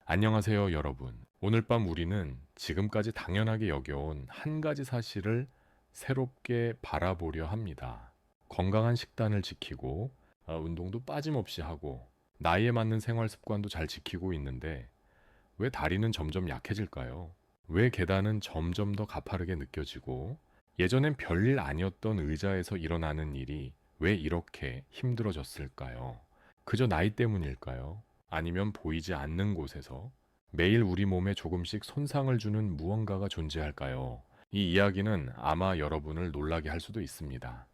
안녕하세요, 여러분. 오늘 밤 우리는 지금까지 당연하게 여겨온 한 가지 사실을 새롭게 바라보려 합니다. 건강한 식단을 지키고, 운동도 빠짐없이 하고, 나이에 맞는 생활 습관도 잘 지키고 있는데, 왜 다리는 점점 약해질까요? 왜 계단은 점점 더 가파르게 느껴지고, 예전엔 별일 아니었던 의자에서 일어나는 일이 왜 이렇게 힘들어졌을까요? 그저 나이 때문일까요? 아니면 보이지 않는 곳에서 매일 우리 몸에 조금씩 손상을 주는 무언가가 존재할까요? 이 이야기는 아마 여러분을 놀라게 할 수도 있습니다.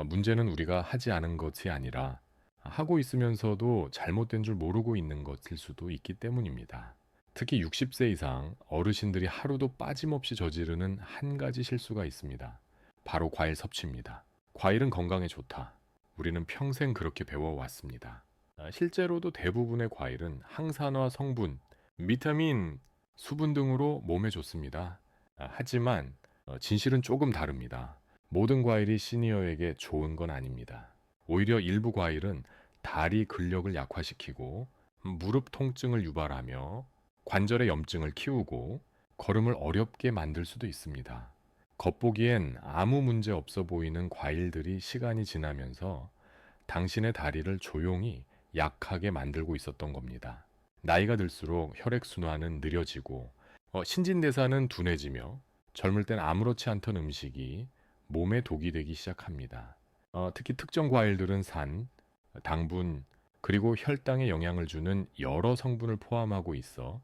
문제는 우리가 하지 않은 것이 아니라 하고 있으면서도 잘못된 줄 모르고 있는 것일 수도 있기 때문입니다. 특히 60세 이상 어르신들이 하루도 빠짐없이 저지르는 한 가지 실수가 있습니다. 바로 과일 섭취입니다. 과일은 건강에 좋다. 우리는 평생 그렇게 배워왔습니다. 실제로도 대부분의 과일은 항산화 성분, 비타민, 수분 등으로 몸에 좋습니다. 하지만 진실은 조금 다릅니다. 모든 과일이 시니어에게 좋은 건 아닙니다. 오히려 일부 과일은 다리 근력을 약화시키고 무릎 통증을 유발하며 관절의 염증을 키우고 걸음을 어렵게 만들 수도 있습니다. 겉보기엔 아무 문제 없어 보이는 과일들이 시간이 지나면서 당신의 다리를 조용히 약하게 만들고 있었던 겁니다. 나이가 들수록 혈액순환은 느려지고 신진대사는 둔해지며 젊을 땐 아무렇지 않던 음식이 몸에 독이 되기 시작합니다. 특히 특정 과일들은 산, 당분, 그리고 혈당에 영향을 주는 여러 성분을 포함하고 있어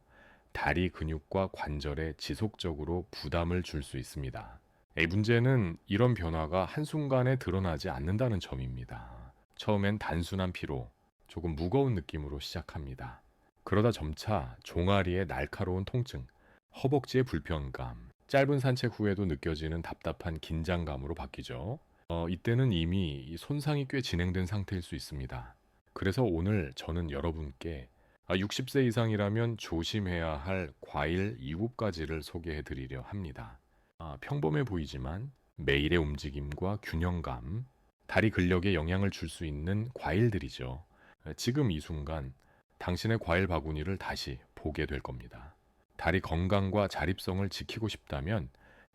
다리 근육과 관절에 지속적으로 부담을 줄 수 있습니다. 문제는 이런 변화가 한순간에 드러나지 않는다는 점입니다. 처음엔 단순한 피로, 조금 무거운 느낌으로 시작합니다. 그러다 점차 종아리의 날카로운 통증, 허벅지의 불편감, 짧은 산책 후에도 느껴지는 답답한 긴장감으로 바뀌죠. 이때는 이미 이 손상이 꽤 진행된 상태일 수 있습니다. 그래서 오늘 저는 여러분께 60세 이상이라면 조심해야 할 과일 7가지를 소개해 드리려 합니다. 평범해 보이지만 매일의 움직임과 균형감, 다리 근력에 영향을 줄 수 있는 과일들이죠. 지금 이 순간 당신의 과일 바구니를 다시 보게 될 겁니다. 다리 건강과 자립성을 지키고 싶다면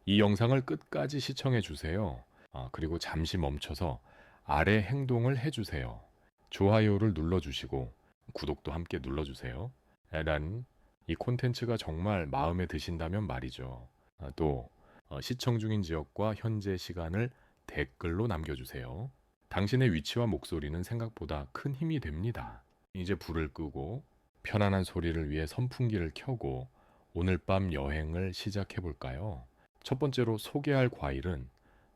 이 영상을 끝까지 시청해 주세요. 그리고 잠시 멈춰서 아래 행동을 해주세요. 좋아요를 눌러주시고 구독도 함께 눌러주세요. 난 이 콘텐츠가 정말 마음에 드신다면 말이죠. 또 시청 중인 지역과 현재 시간을 댓글로 남겨주세요. 당신의 위치와 목소리는 생각보다 큰 힘이 됩니다. 이제 불을 끄고 편안한 소리를 위해 선풍기를 켜고 오늘 밤 여행을 시작해 볼까요? 첫 번째로 소개할 과일은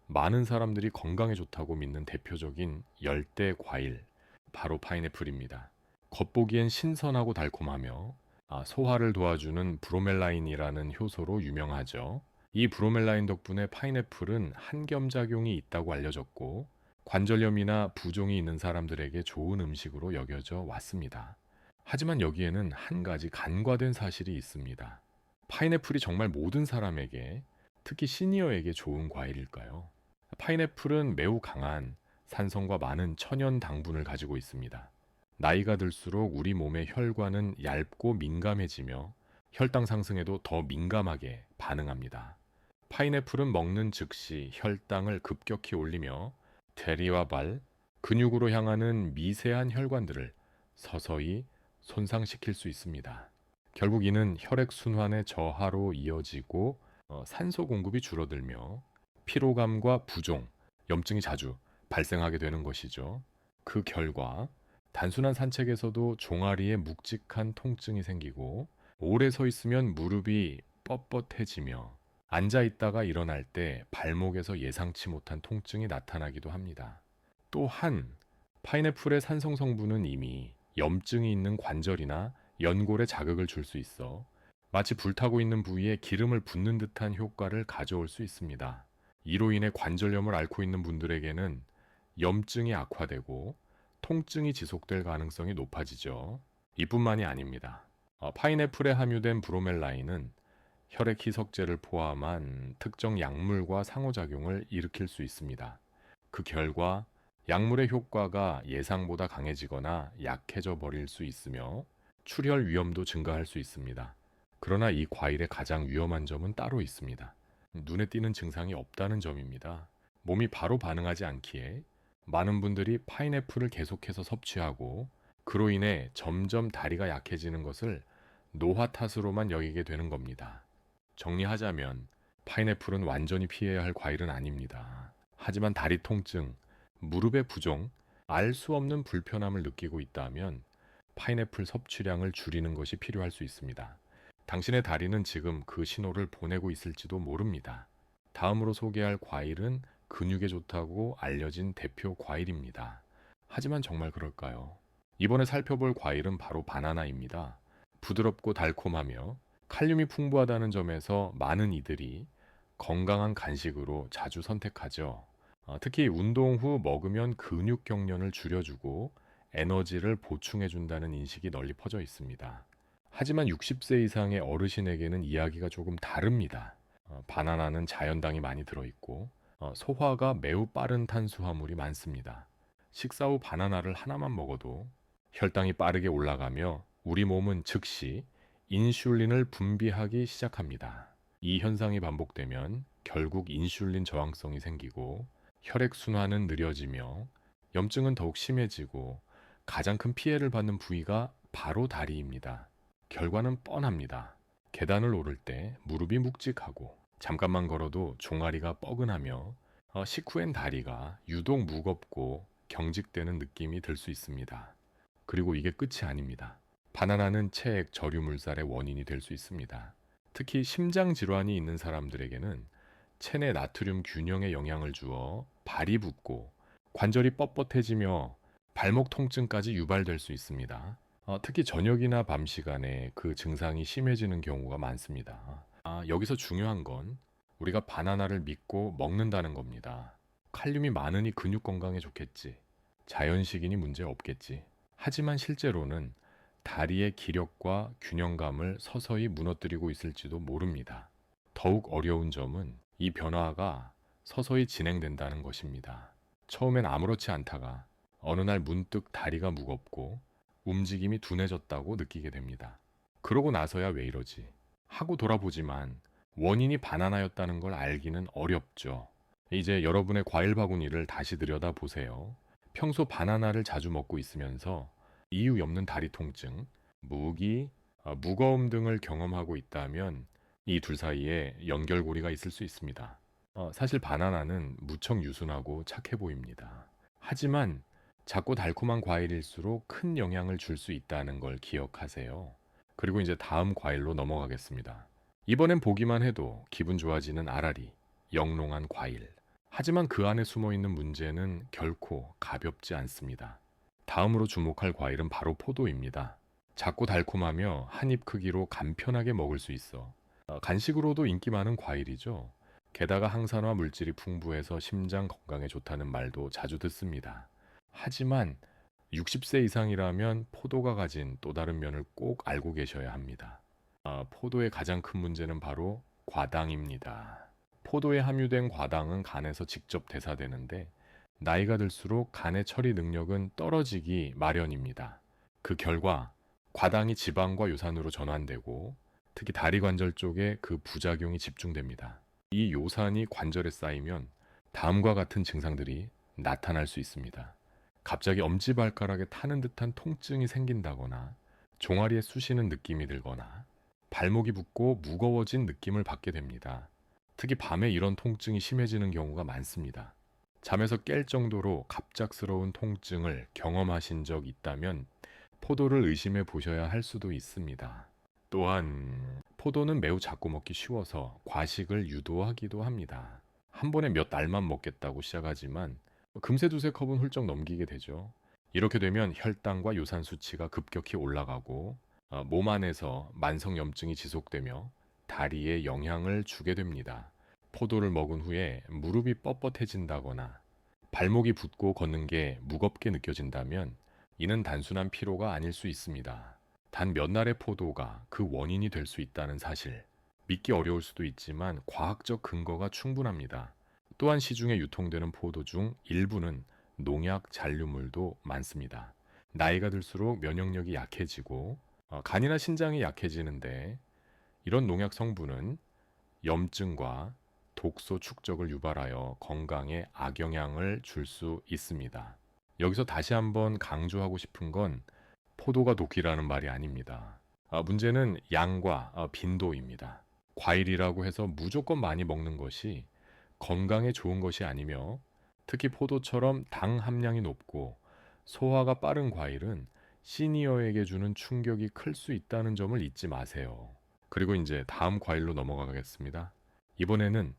많은 사람들이 건강에 좋다고 믿는 대표적인 열대 과일, 바로 파인애플입니다. 겉보기엔 신선하고 달콤하며 소화를 도와주는 브로멜라인이라는 효소로 유명하죠. 이 브로멜라인 덕분에 파인애플은 한겸작용이 있다고 알려졌고 관절염이나 부종이 있는 사람들에게 좋은 음식으로 여겨져 왔습니다. 하지만 여기에는 한 가지 간과된 사실이 있습니다. 파인애플이 정말 모든 사람에게, 특히 시니어에게 좋은 과일일까요? 파인애플은 매우 강한 산성과 많은 천연 당분을 가지고 있습니다. 나이가 들수록 우리 몸의 혈관은 얇고 민감해지며 혈당 상승에도 더 민감하게 반응합니다. 파인애플은 먹는 즉시 혈당을 급격히 올리며 대리와 발, 근육으로 향하는 미세한 혈관들을 서서히 손상시킬 수 있습니다. 결국 이는 혈액순환의 저하로 이어지고 산소 공급이 줄어들며 피로감과 부종, 염증이 자주 발생하게 되는 것이죠. 그 결과 단순한 산책에서도 종아리에 묵직한 통증이 생기고 오래 서 있으면 무릎이 뻣뻣해지며 앉아 있다가 일어날 때 발목에서 예상치 못한 통증이 나타나기도 합니다. 또한 파인애플의 산성 성분은 이미 염증이 있는 관절이나 연골에 자극을 줄 수 있어 마치 불타고 있는 부위에 기름을 붓는 듯한 효과를 가져올 수 있습니다. 이로 인해 관절염을 앓고 있는 분들에게는 염증이 악화되고 통증이 지속될 가능성이 높아지죠. 이뿐만이 아닙니다. 파인애플에 함유된 브로멜라인은 혈액 희석제를 포함한 특정 약물과 상호작용을 일으킬 수 있습니다. 그 결과 약물의 효과가 예상보다 강해지거나 약해져 버릴 수 있으며 출혈 위험도 증가할 수 있습니다. 그러나 이 과일의 가장 위험한 점은 따로 있습니다. 눈에 띄는 증상이 없다는 점입니다. 몸이 바로 반응하지 않기에 많은 분들이 파인애플을 계속해서 섭취하고 그로 인해 점점 다리가 약해지는 것을 노화 탓으로만 여기게 되는 겁니다. 정리하자면 파인애플은 완전히 피해야 할 과일은 아닙니다. 하지만 다리 통증, 무릎의 부종, 알 수 없는 불편함을 느끼고 있다면 파인애플 섭취량을 줄이는 것이 필요할 수 있습니다. 당신의 다리는 지금 그 신호를 보내고 있을지도 모릅니다. 다음으로 소개할 과일은 근육에 좋다고 알려진 대표 과일입니다. 하지만 정말 그럴까요? 이번에 살펴볼 과일은 바로 바나나입니다. 부드럽고 달콤하며 칼륨이 풍부하다는 점에서 많은 이들이 건강한 간식으로 자주 선택하죠. 특히 운동 후 먹으면 근육 경련을 줄여주고 에너지를 보충해준다는 인식이 널리 퍼져 있습니다. 하지만 60세 이상의 어르신에게는 이야기가 조금 다릅니다. 바나나는 자연당이 많이 들어있고 소화가 매우 빠른 탄수화물이 많습니다. 식사 후 바나나를 하나만 먹어도 혈당이 빠르게 올라가며 우리 몸은 즉시 인슐린을 분비하기 시작합니다. 이 현상이 반복되면 결국 인슐린 저항성이 생기고 혈액순환은 느려지며 염증은 더욱 심해지고 가장 큰 피해를 받는 부위가 바로 다리입니다. 결과는 뻔합니다. 계단을 오를 때 무릎이 묵직하고 잠깐만 걸어도 종아리가 뻐근하며 식후엔 다리가 유독 무겁고 경직되는 느낌이 들 수 있습니다. 그리고 이게 끝이 아닙니다. 바나나는 체액 저류물살의 원인이 될 수 있습니다. 특히 심장 질환이 있는 사람들에게는 체내 나트륨 균형에 영향을 주어 발이 붓고 관절이 뻣뻣해지며 발목 통증까지 유발될 수 있습니다. 특히 저녁이나 밤 시간에 그 증상이 심해지는 경우가 많습니다. 여기서 중요한 건 우리가 바나나를 믿고 먹는다는 겁니다. 칼륨이 많으니 근육 건강에 좋겠지. 자연식이니 문제 없겠지. 하지만 실제로는 다리의 기력과 균형감을 서서히 무너뜨리고 있을지도 모릅니다. 더욱 어려운 점은 이 변화가 서서히 진행된다는 것입니다. 처음엔 아무렇지 않다가 어느 날 문득 다리가 무겁고 움직임이 둔해졌다고 느끼게 됩니다. 그러고 나서야 왜 이러지? 하고 돌아보지만 원인이 바나나였다는 걸 알기는 어렵죠. 이제 여러분의 과일 바구니를 다시 들여다보세요. 평소 바나나를 자주 먹고 있으면서 이유 없는 다리 통증, 무기, 무거움 등을 경험하고 있다면 이 둘 사이에 연결고리가 있을 수 있습니다. 사실 바나나는 무척 유순하고 착해 보입니다. 하지만 작고 달콤한 과일일수록 큰 영향을 줄 수 있다는 걸 기억하세요. 그리고 이제 다음 과일로 넘어가겠습니다. 이번엔 보기만 해도 기분 좋아지는 아라리, 영롱한 과일. 하지만 그 안에 숨어 있는 문제는 결코 가볍지 않습니다. 다음으로 주목할 과일은 바로 포도입니다. 작고 달콤하며 한입 크기로 간편하게 먹을 수 있어 간식으로도 인기 많은 과일이죠. 게다가 항산화 물질이 풍부해서 심장 건강에 좋다는 말도 자주 듣습니다. 하지만 60세 이상이라면 포도가 가진 또 다른 면을 꼭 알고 계셔야 합니다. 포도의 가장 큰 문제는 바로 과당입니다. 포도에 함유된 과당은 간에서 직접 대사되는데 나이가 들수록 간의 처리 능력은 떨어지기 마련입니다. 그 결과 과당이 지방과 요산으로 전환되고 특히 다리 관절 쪽에 그 부작용이 집중됩니다. 이 요산이 관절에 쌓이면 다음과 같은 증상들이 나타날 수 있습니다. 갑자기 엄지발가락에 타는 듯한 통증이 생긴다거나 종아리에 쑤시는 느낌이 들거나 발목이 붓고 무거워진 느낌을 받게 됩니다. 특히 밤에 이런 통증이 심해지는 경우가 많습니다. 잠에서 깰 정도로 갑작스러운 통증을 경험하신 적 있다면 포도를 의심해 보셔야 할 수도 있습니다. 또한 포도는 매우 작고 먹기 쉬워서 과식을 유도하기도 합니다. 한 번에 몇 알만 먹겠다고 시작하지만 금세 두세 컵은 훌쩍 넘기게 되죠. 이렇게 되면 혈당과 요산 수치가 급격히 올라가고 몸 안에서 만성 염증이 지속되며 다리에 영향을 주게 됩니다. 포도를 먹은 후에 무릎이 뻣뻣해진다거나 발목이 붓고 걷는 게 무겁게 느껴진다면 이는 단순한 피로가 아닐 수 있습니다. 단 몇 날의 포도가 그 원인이 될 수 있다는 사실. 믿기 어려울 수도 있지만 과학적 근거가 충분합니다. 또한 시중에 유통되는 포도 중 일부는 농약 잔류물도 많습니다. 나이가 들수록 면역력이 약해지고 간이나 신장이 약해지는데 이런 농약 성분은 염증과 독소 축적을 유발하여 건강에 악영향을 줄 수 있습니다. 여기서 다시 한번 강조하고 싶은 건 포도가 독이라는 말이 아닙니다. 문제는 양과 빈도입니다. 과일이라고 해서 무조건 많이 먹는 것이 건강에 좋은 것이 아니며 특히 포도처럼 당 함량이 높고 소화가 빠른 과일은 시니어에게 주는 충격이 클 수 있다는 점을 잊지 마세요. 그리고 이제 다음 과일로 넘어가겠습니다. 이번에는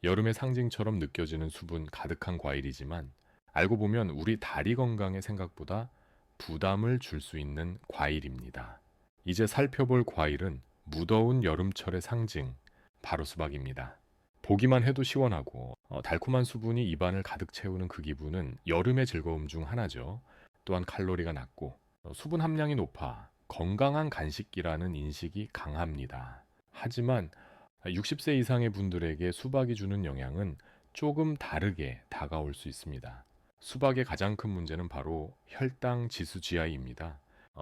여름의 상징처럼 느껴지는 수분 가득한 과일이지만 알고 보면 우리 다리 건강에 생각보다 부담을 줄 수 있는 과일입니다. 이제 살펴볼 과일은 무더운 여름철의 상징, 바로 수박입니다. 보기만 해도 시원하고 달콤한 수분이 입안을 가득 채우는 그 기분은 여름의 즐거움 중 하나죠. 또한 칼로리가 낮고 수분 함량이 높아 건강한 간식이라는 인식이 강합니다. 하지만 60세 이상의 분들에게 수박이 주는 영향은 조금 다르게 다가올 수 있습니다. 수박의 가장 큰 문제는 바로 혈당 지수 GI입니다.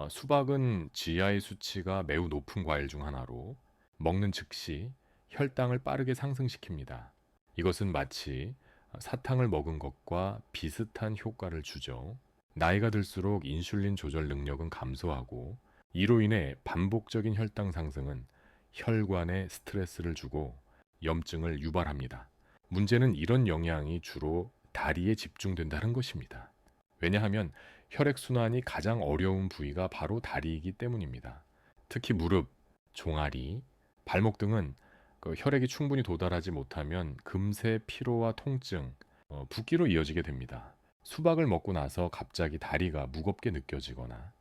수박은 GI 수치가 매우 높은 과일 중 하나로 먹는 즉시 혈당을 빠르게 상승시킵니다. 이것은 마치 사탕을 먹은 것과 비슷한 효과를 주죠. 나이가 들수록 인슐린 조절 능력은 감소하고 이로 인해 반복적인 혈당 상승은 혈관에 스트레스를 주고 염증을 유발합니다. 문제는 이런 영향이 주로 다리에 집중된다는 것입니다. 왜냐하면 혈액순환이 가장 어려운 부위가 바로 다리이기 때문입니다. 특히 무릎, 종아리, 발목 등은 혈액이 충분히 도달하지 못하면 금세 피로와 통증, 붓기로 이어지게 됩니다. 수박을 먹고 나서 갑자기 다리가 무겁게 느껴지거나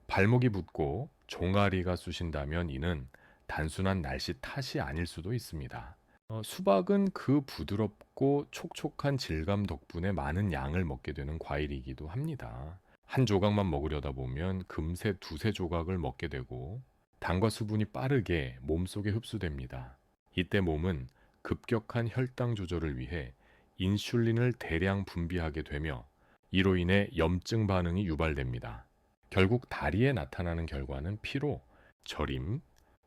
발목이 붓고 종아리가 쑤신다면 이는 단순한 날씨 탓이 아닐 수도 있습니다. 수박은 그 부드럽고 촉촉한 질감 덕분에 많은 양을 먹게 되는 과일이기도 합니다. 한 조각만 먹으려다 보면 금세 두세 조각을 먹게 되고 당과 수분이 빠르게 몸속에 흡수됩니다. 이때 몸은 급격한 혈당 조절을 위해 인슐린을 대량 분비하게 되며 이로 인해 염증 반응이 유발됩니다. 결국 다리에 나타나는 결과는 피로, 저림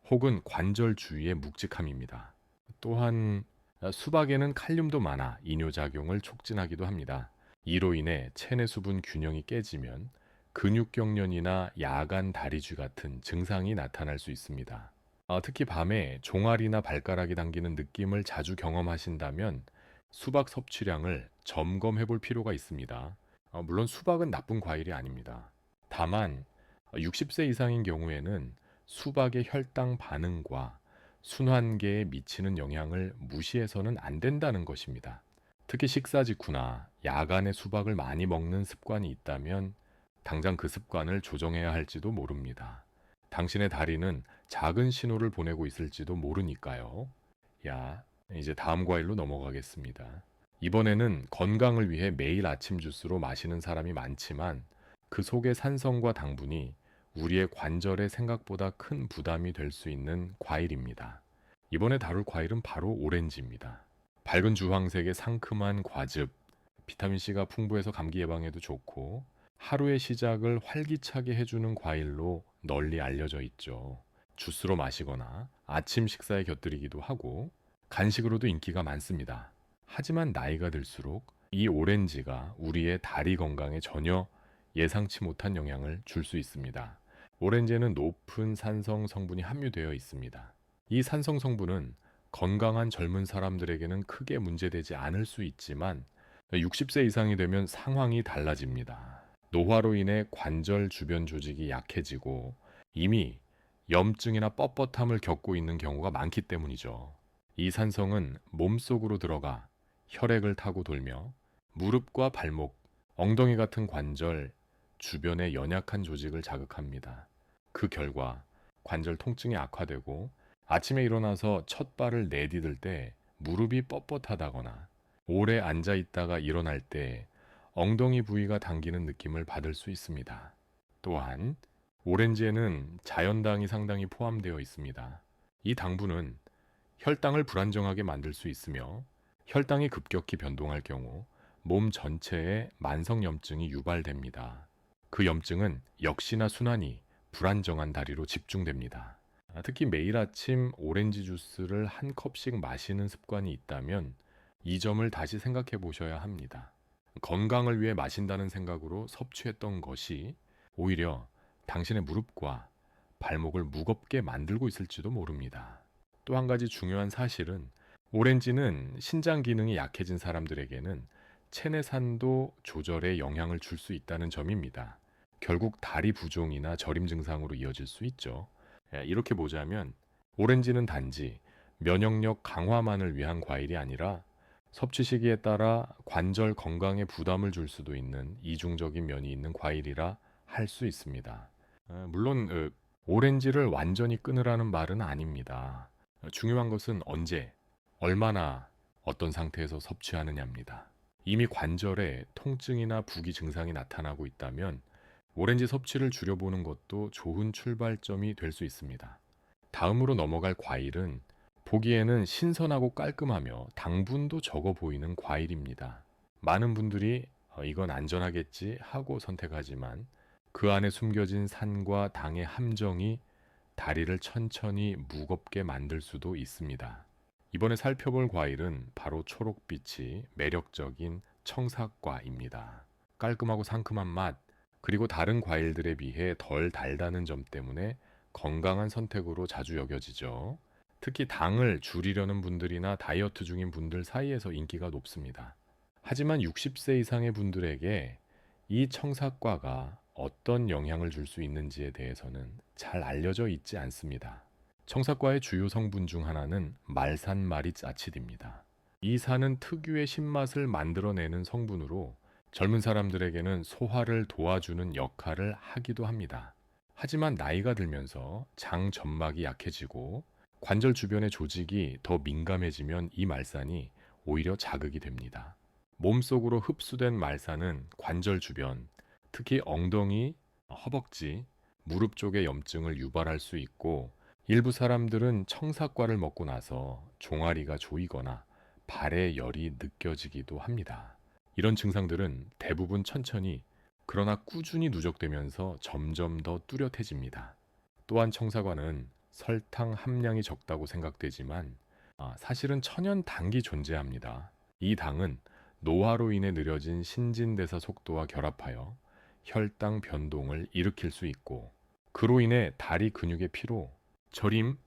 혹은 관절 주위의 묵직함입니다. 또한 수박에는 칼륨도 많아 이뇨작용을 촉진하기도 합니다. 이로 인해 체내 수분 균형이 깨지면 근육경련이나 야간 다리쥐 같은 증상이 나타날 수 있습니다. 특히 밤에 종아리나 발가락이 당기는 느낌을 자주 경험하신다면 수박 섭취량을 점검해 볼 필요가 있습니다. 물론 수박은 나쁜 과일이 아닙니다. 다만 60세 이상인 경우에는 수박의 혈당 반응과 순환계에 미치는 영향을 무시해서는 안 된다는 것입니다. 특히 식사 직후나 야간에 수박을 많이 먹는 습관이 있다면 당장 그 습관을 조정해야 할지도 모릅니다. 당신의 다리는 작은 신호를 보내고 있을지도 모르니까요. 이제 다음 과일로 넘어가겠습니다. 이번에는 건강을 위해 매일 아침 주스로 마시는 사람이 많지만 그 속의 산성과 당분이 우리의 관절에 생각보다 큰 부담이 될 수 있는 과일입니다. 이번에 다룰 과일은 바로 오렌지입니다. 밝은 주황색의 상큼한 과즙, 비타민C가 풍부해서 감기 예방에도 좋고 하루의 시작을 활기차게 해주는 과일로 널리 알려져 있죠. 주스로 마시거나 아침 식사에 곁들이기도 하고 간식으로도 인기가 많습니다. 하지만 나이가 들수록 이 오렌지가 우리의 다리 건강에 전혀 예상치 못한 영향을 줄 수 있습니다. 오렌지에는 높은 산성 성분이 함유되어 있습니다. 이 산성 성분은 건강한 젊은 사람들에게는 크게 문제되지 않을 수 있지만 60세 이상이 되면 상황이 달라집니다. 노화로 인해 관절 주변 조직이 약해지고 이미 염증이나 뻣뻣함을 겪고 있는 경우가 많기 때문이죠. 이 산성은 몸속으로 들어가 혈액을 타고 돌며 무릎과 발목, 엉덩이 같은 관절 주변의 연약한 조직을 자극합니다. 그 결과 관절 통증이 악화되고 아침에 일어나서 첫 발을 내디딜 때 무릎이 뻣뻣하다거나 오래 앉아 있다가 일어날 때 엉덩이 부위가 당기는 느낌을 받을 수 있습니다. 또한 오렌지에는 자연당이 상당히 포함되어 있습니다. 이 당분은 혈당을 불안정하게 만들 수 있으며 혈당이 급격히 변동할 경우 몸 전체에 만성염증이 유발됩니다. 그 염증은 역시나 순환이 불안정한 다리로 집중됩니다. 특히 매일 아침 오렌지 주스를 한 컵씩 마시는 습관이 있다면 이 점을 다시 생각해 보셔야 합니다. 건강을 위해 마신다는 생각으로 섭취했던 것이 오히려 당신의 무릎과 발목을 무겁게 만들고 있을지도 모릅니다. 또 한 가지 중요한 사실은 오렌지는 신장 기능이 약해진 사람들에게는 체내산도 조절에 영향을 줄 수 있다는 점입니다. 결국 다리 부종이나 저림 증상으로 이어질 수 있죠. 이렇게 보자면 오렌지는 단지 면역력 강화만을 위한 과일이 아니라 섭취 시기에 따라 관절 건강에 부담을 줄 수도 있는 이중적인 면이 있는 과일이라 할 수 있습니다. 물론 오렌지를 완전히 끊으라는 말은 아닙니다. 중요한 것은 언제, 얼마나, 어떤 상태에서 섭취하느냐입니다. 이미 관절에 통증이나 부기 증상이 나타나고 있다면 오렌지 섭취를 줄여보는 것도 좋은 출발점이 될 수 있습니다. 다음으로 넘어갈 과일은 보기에는 신선하고 깔끔하며 당분도 적어 보이는 과일입니다. 많은 분들이 이건 안전하겠지 하고 선택하지만 그 안에 숨겨진 산과 당의 함정이 다리를 천천히 무겁게 만들 수도 있습니다. 이번에 살펴볼 과일은 바로 초록빛이 매력적인 청사과입니다. 깔끔하고 상큼한 맛, 그리고 다른 과일들에 비해 덜 달다는 점 때문에 건강한 선택으로 자주 여겨지죠. 특히 당을 줄이려는 분들이나 다이어트 중인 분들 사이에서 인기가 높습니다. 하지만 60세 이상의 분들에게 이 청사과가 어떤 영향을 줄 수 있는지에 대해서는 잘 알려져 있지 않습니다. 청사과의 주요 성분 중 하나는 말산마리츠 아치드입니다. 이 산은 특유의 신맛을 만들어내는 성분으로 젊은 사람들에게는 소화를 도와주는 역할을 하기도 합니다. 하지만 나이가 들면서 장 점막이 약해지고 관절 주변의 조직이 더 민감해지면 이 말산이 오히려 자극이 됩니다. 몸속으로 흡수된 말산은 관절 주변, 특히 엉덩이, 허벅지, 무릎 쪽의 염증을 유발할 수 있고 일부 사람들은 청사과를 먹고 나서 종아리가 조이거나 발에 열이 느껴지기도 합니다. 이런 증상들은 대부분 천천히 그러나 꾸준히 누적되면서 점점 더 뚜렷해집니다. 또한 청사과는 설탕 함량이 적다고 생각되지만 사실은 천연 당이 존재합니다. 이 당은 노화로 인해 느려진 신진대사 속도와 결합하여 혈당 변동을 일으킬 수 있고 그로 인해 다리 근육의 피로, 저림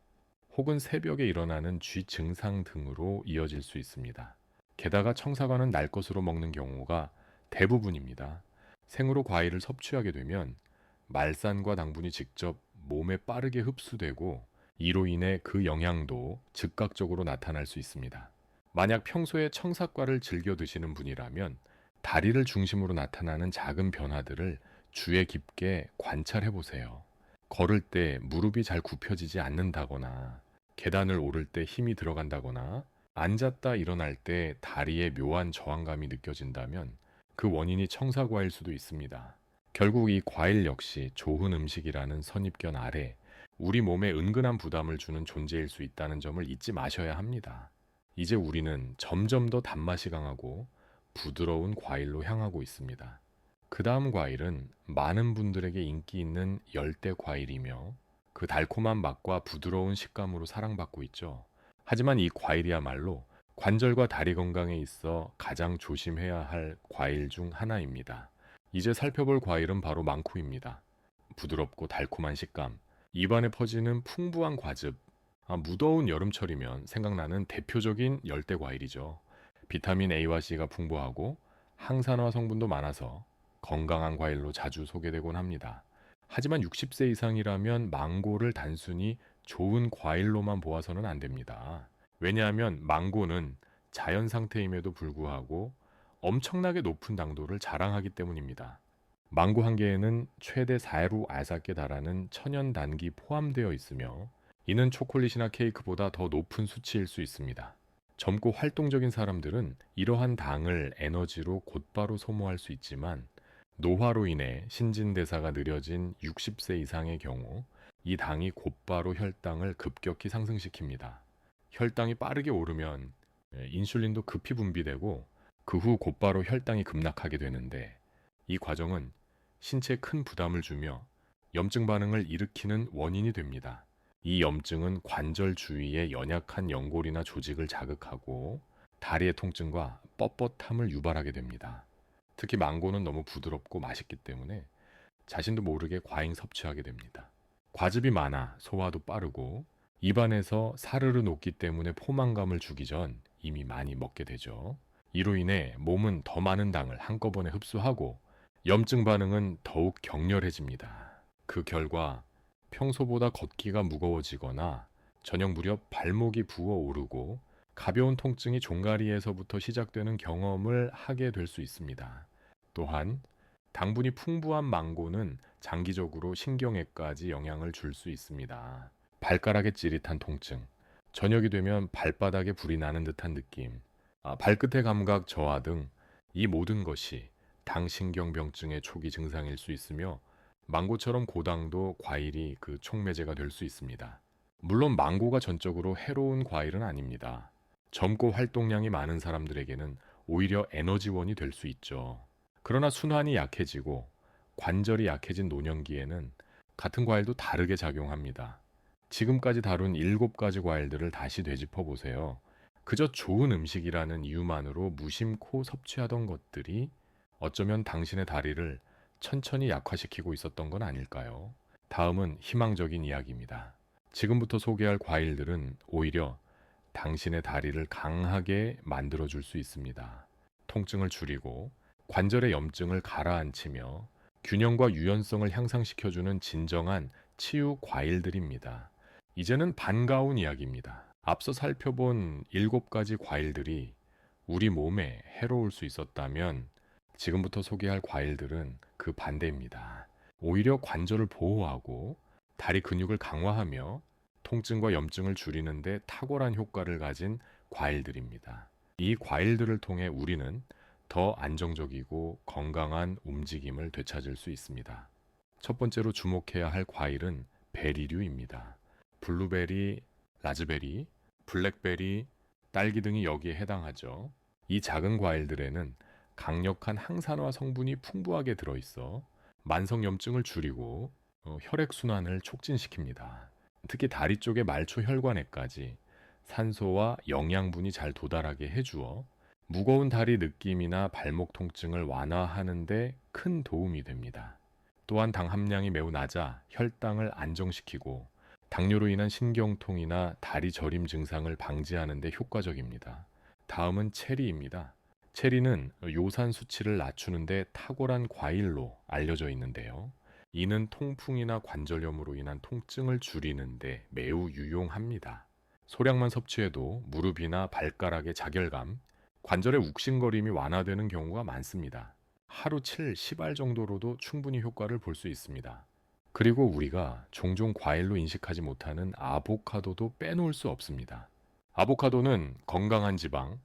혹은 새벽에 일어나는 쥐 증상 등으로 이어질 수 있습니다. 게다가 청사과는 날 것으로 먹는 경우가 대부분입니다. 생으로 과일을 섭취하게 되면 말산과 당분이 직접 몸에 빠르게 흡수되고 이로 인해 그 영향도 즉각적으로 나타날 수 있습니다. 만약 평소에 청사과를 즐겨 드시는 분이라면 다리를 중심으로 나타나는 작은 변화들을 주의 깊게 관찰해 보세요. 걸을 때 무릎이 잘 굽혀지지 않는다거나 계단을 오를 때 힘이 들어간다거나 앉았다 일어날 때 다리에 묘한 저항감이 느껴진다면 그 원인이 청사과일 수도 있습니다. 결국 이 과일 역시 좋은 음식이라는 선입견 아래 우리 몸에 은근한 부담을 주는 존재일 수 있다는 점을 잊지 마셔야 합니다. 이제 우리는 점점 더 단맛이 강하고 부드러운 과일로 향하고 있습니다. 그 다음 과일은 많은 분들에게 인기 있는 열대 과일이며 그 달콤한 맛과 부드러운 식감으로 사랑받고 있죠. 하지만 이 과일이야말로 관절과 다리 건강에 있어 가장 조심해야 할 과일 중 하나입니다. 이제 살펴볼 과일은 바로 망쿠입니다. 부드럽고 달콤한 식감, 입안에 퍼지는 풍부한 과즙, 무더운 여름철이면 생각나는 대표적인 열대 과일이죠. 비타민 A와 C가 풍부하고 항산화 성분도 많아서 건강한 과일로 자주 소개되곤 합니다. 하지만 60세 이상이라면 망고를 단순히 좋은 과일로만 보아서는 안 됩니다. 왜냐하면 망고는 자연 상태임에도 불구하고 엄청나게 높은 당도를 자랑하기 때문입니다. 망고 한 개에는 최대 4루 알삭에 달하는 천연 단기 포함되어 있으며 이는 초콜릿이나 케이크보다 더 높은 수치일 수 있습니다. 젊고 활동적인 사람들은 이러한 당을 에너지로 곧바로 소모할 수 있지만 노화로 인해 신진대사가 느려진 60세 이상의 경우 이 당이 곧바로 혈당을 급격히 상승시킵니다. 혈당이 빠르게 오르면 인슐린도 급히 분비되고 그 후 곧바로 혈당이 급락하게 되는데 이 과정은 신체에 큰 부담을 주며 염증 반응을 일으키는 원인이 됩니다. 이 염증은 관절 주위의 연약한 연골이나 조직을 자극하고 다리의 통증과 뻣뻣함을 유발하게 됩니다. 특히 망고는 너무 부드럽고 맛있기 때문에 자신도 모르게 과잉 섭취하게 됩니다. 과즙이 많아 소화도 빠르고 입안에서 사르르 녹기 때문에 포만감을 주기 전 이미 많이 먹게 되죠. 이로 인해 몸은 더 많은 당을 한꺼번에 흡수하고 염증 반응은 더욱 격렬해집니다. 그 결과 평소보다 걷기가 무거워지거나 저녁 무렵 발목이 부어오르고 가벼운 통증이 종아리에서부터 시작되는 경험을 하게 될 수 있습니다. 또한 당분이 풍부한 망고는 장기적으로 신경에까지 영향을 줄 수 있습니다. 발가락에 찌릿한 통증, 저녁이 되면 발바닥에 불이 나는 듯한 느낌, 발끝의 감각 저하 등 이 모든 것이 당신경병증의 초기 증상일 수 있으며 망고처럼 고당도 과일이 그 촉매제가 될 수 있습니다. 물론 망고가 전적으로 해로운 과일은 아닙니다. 젊고 활동량이 많은 사람들에게는 오히려 에너지원이 될 수 있죠. 그러나 순환이 약해지고 관절이 약해진 노년기에는 같은 과일도 다르게 작용합니다. 지금까지 다룬 7가지 과일들을 다시 되짚어 보세요. 그저 좋은 음식이라는 이유만으로 무심코 섭취하던 것들이 어쩌면 당신의 다리를 천천히 약화시키고 있었던 건 아닐까요? 다음은 희망적인 이야기입니다. 지금부터 소개할 과일들은 오히려 당신의 다리를 강하게 만들어 줄 수 있습니다. 통증을 줄이고 관절의 염증을 가라앉히며 균형과 유연성을 향상시켜주는 진정한 치유 과일들입니다. 이제는 반가운 이야기입니다. 앞서 살펴본 7가지 과일들이 우리 몸에 해로울 수 있었다면 지금부터 소개할 과일들은 그 반대입니다. 오히려 관절을 보호하고 다리 근육을 강화하며 통증과 염증을 줄이는데 탁월한 효과를 가진 과일들입니다. 이 과일들을 통해 우리는 더 안정적이고 건강한 움직임을 되찾을 수 있습니다. 첫 번째로 주목해야 할 과일은 베리류입니다. 블루베리, 라즈베리, 블랙베리, 딸기 등이 여기에 해당하죠. 이 작은 과일들에는 강력한 항산화 성분이 풍부하게 들어있어 만성염증을 줄이고 혈액순환을 촉진시킵니다. 특히 다리 쪽의 말초 혈관에까지 산소와 영양분이 잘 도달하게 해주어 무거운 다리 느낌이나 발목 통증을 완화하는 데 큰 도움이 됩니다. 또한 당 함량이 매우 낮아 혈당을 안정시키고 당뇨로 인한 신경통이나 다리 저림 증상을 방지하는 데 효과적입니다. 다음은 체리입니다. 체리는 요산 수치를 낮추는 데 탁월한 과일로 알려져 있는데요. 이는 통풍이나 관절염으로 인한 통증을 줄이는 데 매우 유용합니다. 소량만 섭취해도 무릎이나 발가락의 자결감, 관절의 욱신거림이 완화되는 경우가 많습니다. 하루 7, 10알 정도로도 충분히 효과를 볼 수 있습니다. 그리고 우리가 종종 과일로 인식하지 못하는 아보카도도 빼놓을 수 없습니다. 아보카도는 건강한 지방,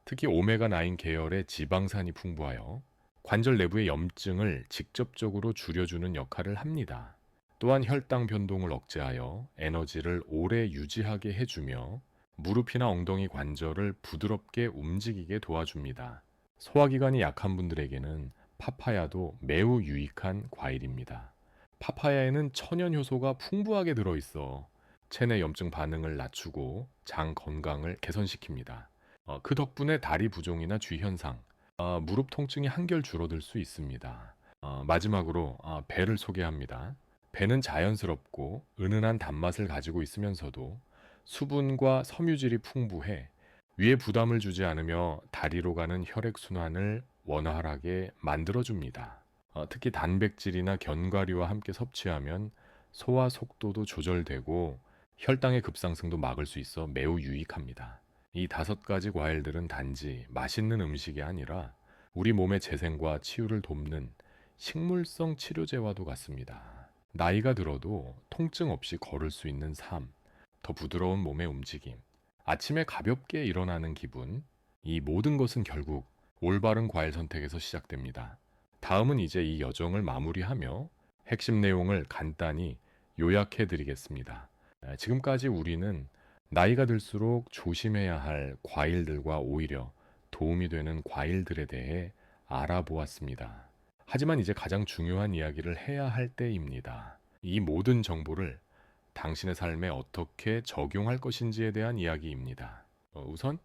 특히 오메가9 계열의 지방산이 풍부하여 관절 내부의 염증을 직접적으로 줄여주는 역할을 합니다. 또한 혈당 변동을 억제하여 에너지를 오래 유지하게 해주며 무릎이나 엉덩이 관절을 부드럽게 움직이게 도와줍니다. 소화기관이 약한 분들에게는 파파야도 매우 유익한 과일입니다. 파파야에는 천연 효소가 풍부하게 들어있어 체내 염증 반응을 낮추고 장 건강을 개선시킵니다. 그 덕분에 다리 부종이나 쥐현상, 무릎 통증이 한결 줄어들 수 있습니다. 마지막으로 배를 소개합니다. 배는 자연스럽고 은은한 단맛을 가지고 있으면서도 수분과 섬유질이 풍부해 위에 부담을 주지 않으며 다리로 가는 혈액순환을 원활하게 만들어줍니다. 특히 단백질이나 견과류와 함께 섭취하면 소화 속도도 조절되고 혈당의 급상승도 막을 수 있어 매우 유익합니다. 이 5가지 과일들은 단지 맛있는 음식이 아니라 우리 몸의 재생과 치유를 돕는 식물성 치료제와도 같습니다. 나이가 들어도 통증 없이 걸을 수 있는 삶, 더 부드러운 몸의 움직임, 아침에 가볍게 일어나는 기분, 이 모든 것은 결국 올바른 과일 선택에서 시작됩니다. 다음은 이제 이 여정을 마무리하며 핵심 내용을 간단히 요약해 드리겠습니다. 지금까지 우리는 나이가 들수록 조심해야 할 과일들과 오히려 도움이 되는 과일들에 대해 알아보았습니다. 하지만 이제 가장 중요한 이야기를 해야 할 때입니다. 이 모든 정보를 당신의 삶에 어떻게 적용할 것인지에 대한 이야기입니다. 우선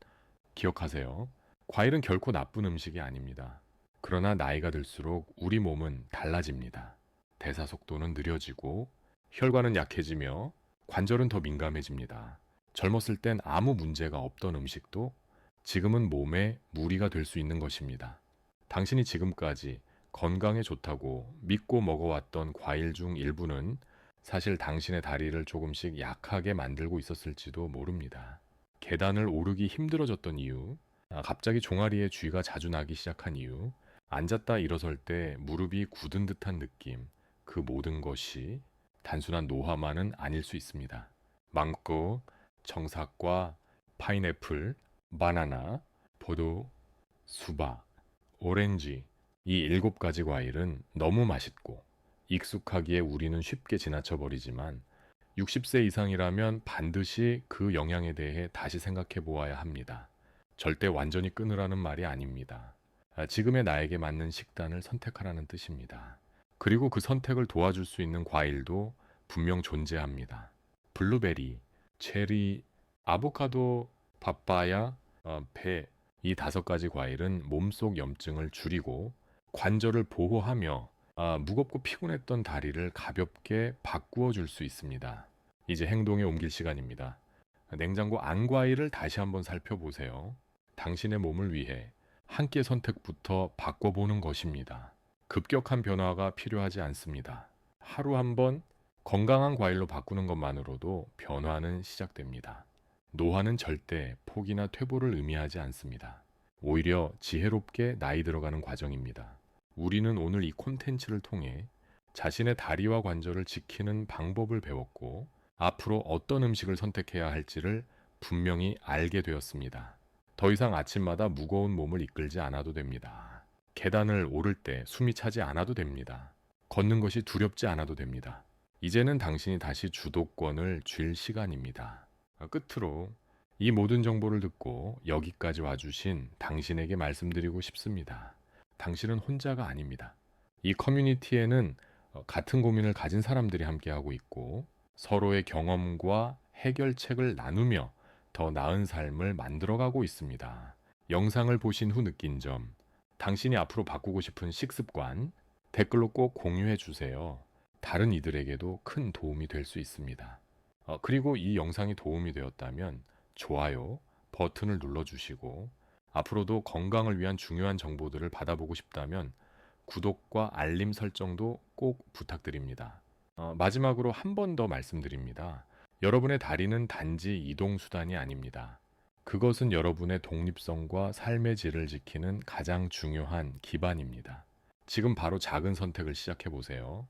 기억하세요. 과일은 결코 나쁜 음식이 아닙니다. 그러나 나이가 들수록 우리 몸은 달라집니다. 대사 속도는 느려지고 혈관은 약해지며 관절은 더 민감해집니다. 젊었을 땐 아무 문제가 없던 음식도 지금은 몸에 무리가 될 수 있는 것입니다. 당신이 지금까지 건강에 좋다고 믿고 먹어왔던 과일 중 일부는 사실 당신의 다리를 조금씩 약하게 만들고 있었을지도 모릅니다. 계단을 오르기 힘들어졌던 이유, 갑자기 종아리에 쥐가 자주 나기 시작한 이유, 앉았다 일어설 때 무릎이 굳은 듯한 느낌, 그 모든 것이 단순한 노화만은 아닐 수 있습니다. 망고, 청사과, 파인애플, 바나나, 포도, 수박, 오렌지, 이 7가지 과일은 너무 맛있고 익숙하기에 우리는 쉽게 지나쳐 버리지만 60세 이상이라면 반드시 그 영향에 대해 다시 생각해 보아야 합니다. 절대 완전히 끊으라는 말이 아닙니다. 지금의 나에게 맞는 식단을 선택하라는 뜻입니다. 그리고 그 선택을 도와줄 수 있는 과일도 분명 존재합니다. 블루베리, 체리, 아보카도, 파파야, 배, 이 5가지 과일은 몸속 염증을 줄이고 관절을 보호하며 무겁고 피곤했던 다리를 가볍게 바꾸어 줄 수 있습니다. 이제 행동에 옮길 시간입니다. 냉장고 안 과일을 다시 한번 살펴보세요. 당신의 몸을 위해 한 끼 선택부터 바꿔보는 것입니다. 급격한 변화가 필요하지 않습니다. 하루 한 번 건강한 과일로 바꾸는 것만으로도 변화는 시작됩니다. 노화는 절대 포기나 퇴보를 의미하지 않습니다. 오히려 지혜롭게 나이 들어가는 과정입니다. 우리는 오늘 이 콘텐츠를 통해 자신의 다리와 관절을 지키는 방법을 배웠고 앞으로 어떤 음식을 선택해야 할지를 분명히 알게 되었습니다. 더 이상 아침마다 무거운 몸을 이끌지 않아도 됩니다. 계단을 오를 때 숨이 차지 않아도 됩니다. 걷는 것이 두렵지 않아도 됩니다. 이제는 당신이 다시 주도권을 쥘 시간입니다. 끝으로 이 모든 정보를 듣고 여기까지 와주신 당신에게 말씀드리고 싶습니다. 당신은 혼자가 아닙니다. 이 커뮤니티에는 같은 고민을 가진 사람들이 함께하고 있고 서로의 경험과 해결책을 나누며 더 나은 삶을 만들어가고 있습니다. 영상을 보신 후 느낀 점, 당신이 앞으로 바꾸고 싶은 식습관, 댓글로 꼭 공유해 주세요. 다른 이들에게도 큰 도움이 될 수 있습니다. 그리고 이 영상이 도움이 되었다면 좋아요 버튼을 눌러주시고 앞으로도 건강을 위한 중요한 정보들을 받아보고 싶다면 구독과 알림 설정도 꼭 부탁드립니다. 마지막으로 한 번 더 말씀드립니다. 여러분의 다리는 단지 이동수단이 아닙니다. 그것은 여러분의 독립성과 삶의 질을 지키는 가장 중요한 기반입니다. 지금 바로 작은 선택을 시작해 보세요.